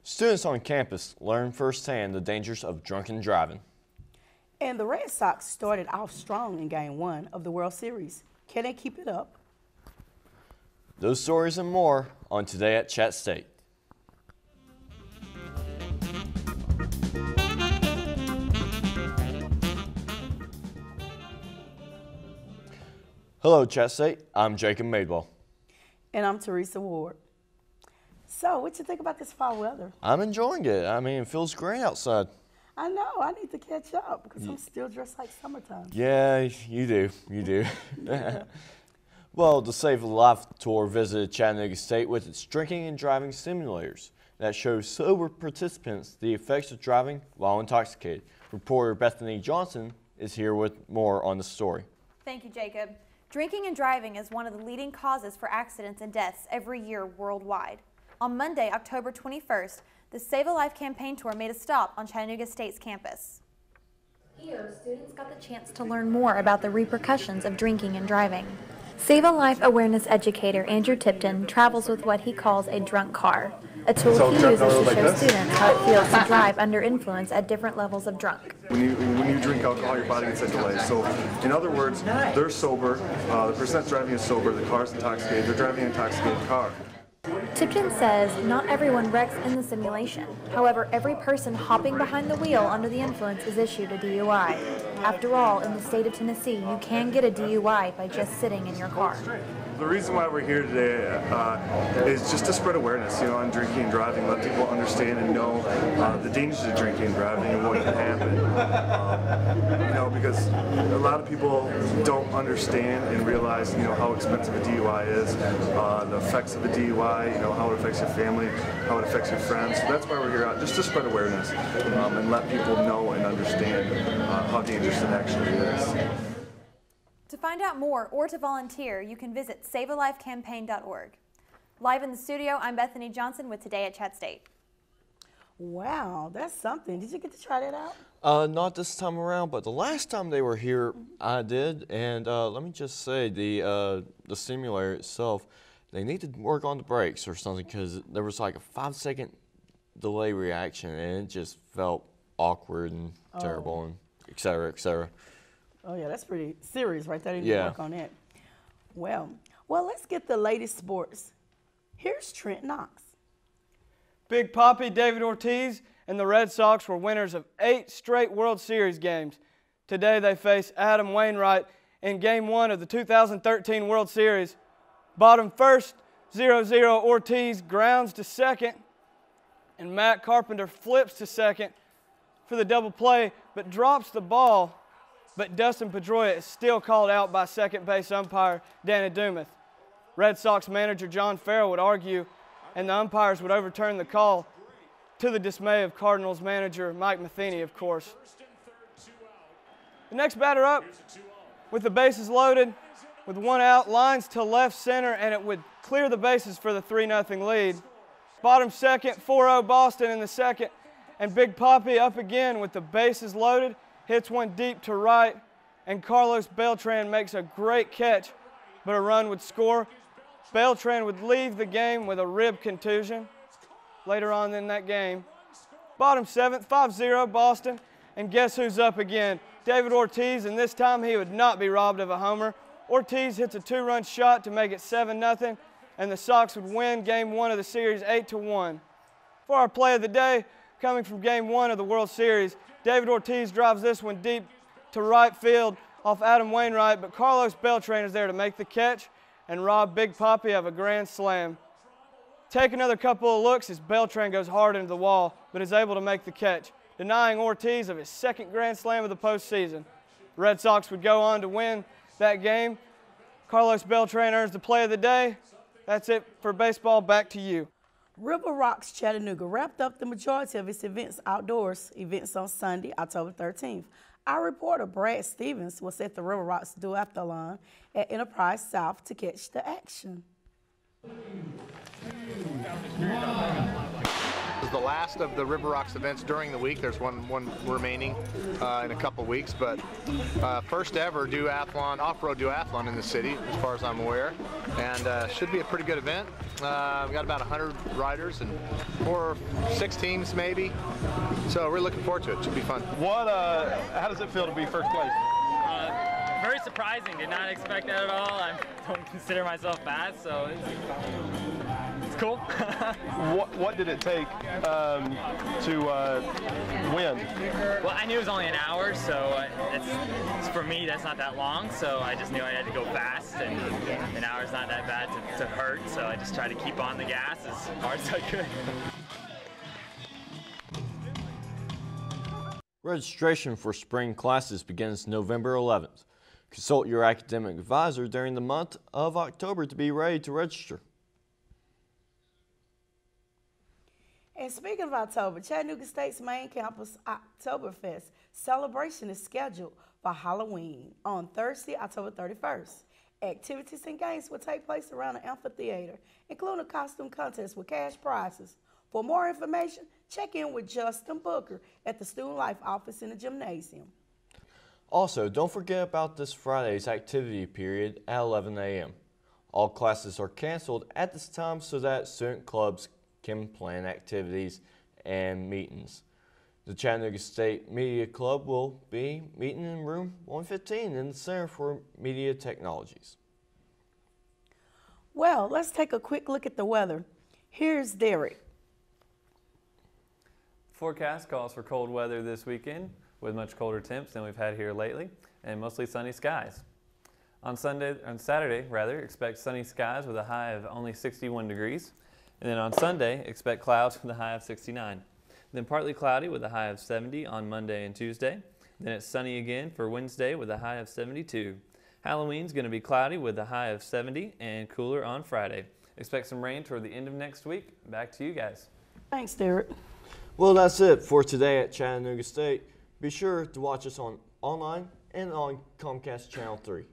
Students on campus learn firsthand the dangers of drunken driving. And the Red Sox started off strong in Game 1 of the World Series. Can they keep it up? Those stories and more on Today at ChattState. Hello, ChattState. I'm Jacob Madewell. And I'm Teresa Ward. So, what you think about this fall weather? I'm enjoying it. I mean, it feels great outside. I know. I need to catch up because I'm still dressed like summertime. Yeah, you do. You do. Well, the Save a Life tour visited Chattanooga State with its drinking and driving simulators that shows sober participants the effects of driving while intoxicated. Reporter Bethany Johnson is here with more on the story. Thank you, Jacob. Drinking and driving is one of the leading causes for accidents and deaths every year worldwide. On Monday, October 21st, the Save a Life campaign tour made a stop on Chattanooga State's campus. Here, students got the chance to learn more about the repercussions of drinking and driving. Save a Life awareness educator Andrew Tipton travels with what he calls a drunk car, a tool he uses to show students how it feels to drive under influence at different levels of drunk. When you drink alcohol, your body gets a delay. So, in other words, they're sober, the person that's driving is sober, the car's intoxicated, they're driving an intoxicated car. Tipton says not everyone wrecks in the simulation. However, every person hopping behind the wheel under the influence is issued a DUI. After all, in the state of Tennessee, you can get a DUI by just sitting in your car. The reason why we're here today is just to spread awareness, on drinking and driving, let people understand and know the dangers of drinking and driving and what can happen. Because a lot of people don't understand and realize, how expensive a DUI is, the effects of a DUI, how it affects your family, how it affects your friends. So that's why we're here, just to spread awareness and let people know and understand how dangerous it actually is. To find out more or to volunteer, you can visit savealifecampaign.org. Live in the studio, I'm Bethany Johnson with Today at ChattState. Wow, that's something. Did you get to try that out? Not this time around, but the last time they were here, I did. And let me just say, the simulator itself, they need to work on the brakes or something because there was like a 5-second delay reaction, and it just felt awkward and terrible, and et cetera, et cetera. Oh yeah, that's pretty serious right there. They need to work on that. Well, let's get the latest sports. Here's Trent Knox. Big Papi, David Ortiz, and the Red Sox were winners of 8 straight World Series games. Today they face Adam Wainwright in Game 1 of the 2013 World Series. Bottom first, 0-0, Ortiz grounds to second, and Matt Carpenter flips to second for the double play, but drops the ball. But Dustin Pedroia is still called out by second base umpire Danny Dumas. Red Sox manager John Farrell would argue, and the umpires would overturn the call, to the dismay of Cardinals manager Mike Matheny, of course. The next batter up, with the bases loaded, with 1 out, lines to left center, and it would clear the bases for the 3-0 lead. Bottom second, 4-0 Boston in the second, and Big Papi up again with the bases loaded, hits one deep to right, and Carlos Beltran makes a great catch, but a run would score. Beltran would leave the game with a rib contusion later on in that game. Bottom seventh, 5-0 Boston, and guess who's up again? David Ortiz, and this time he would not be robbed of a homer. Ortiz hits a 2-run shot to make it 7-0, and the Sox would win Game 1 of the series 8-1. For our play of the day, coming from Game 1 of the World Series, David Ortiz drives this one deep to right field off Adam Wainwright, but Carlos Beltran is there to make the catch and rob Big Papi of a grand slam. Take another couple of looks as Beltran goes hard into the wall, but is able to make the catch, denying Ortiz of his second grand slam of the postseason. The Red Sox would go on to win that game. Carlos Beltran earns the play of the day. That's it for baseball. Back to you. River Rocks Chattanooga wrapped up the majority of its outdoors events on Sunday, October 13th. Our reporter, Brad Stevens, was at the River Rocks Duathlon at Enterprise South to catch the action. was the last of the River Rocks events during the week. There's one remaining in a couple weeks, but first ever duathlon, off-road duathlon in the city, as far as I'm aware, and should be a pretty good event. We've got about 100 riders and 4 or 6 teams maybe, so we're looking forward to it. Should be fun. How does it feel to be first place? Very surprising. Did not expect that at all. I don't consider myself fast, so it's cool. What did it take to win? Well, I knew it was only an hour, so it's for me that's not that long. So I just knew I had to go fast, and an hour's not that bad to hurt. So I just tried to keep on the gas as hard as I could. Registration for spring classes begins November 11th. Consult your academic advisor during the month of October to be ready to register. And speaking of October, Chattanooga State's main campus OKtoberfest celebration is scheduled for Halloween on Thursday, October 31st. Activities and games will take place around the amphitheater, including a costume contest with cash prizes. For more information, check in with Justin Booker at the Student Life office in the gymnasium. Also, don't forget about this Friday's activity period at 11 a.m. All classes are canceled at this time so that student clubs can plan activities and meetings. The Chattanooga State Media Club will be meeting in room 115 in the Center for Media Technologies. Well, let's take a quick look at the weather. Here's Derek. Forecast calls for cold weather this weekend with much colder temps than we've had here lately and mostly sunny skies. On Saturday, expect sunny skies with a high of only 61 degrees. And then on Sunday, expect clouds with a high of 69. Then partly cloudy with a high of 70 on Monday and Tuesday. Then it's sunny again for Wednesday with a high of 72. Halloween's going to be cloudy with a high of 70 and cooler on Friday. Expect some rain toward the end of next week. Back to you guys. Thanks, Derek. Well, that's it for today at Chattanooga State. Be sure to watch us online and on Comcast Channel 3.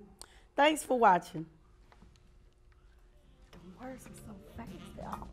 Thanks for watching. The words are so fast, y'all.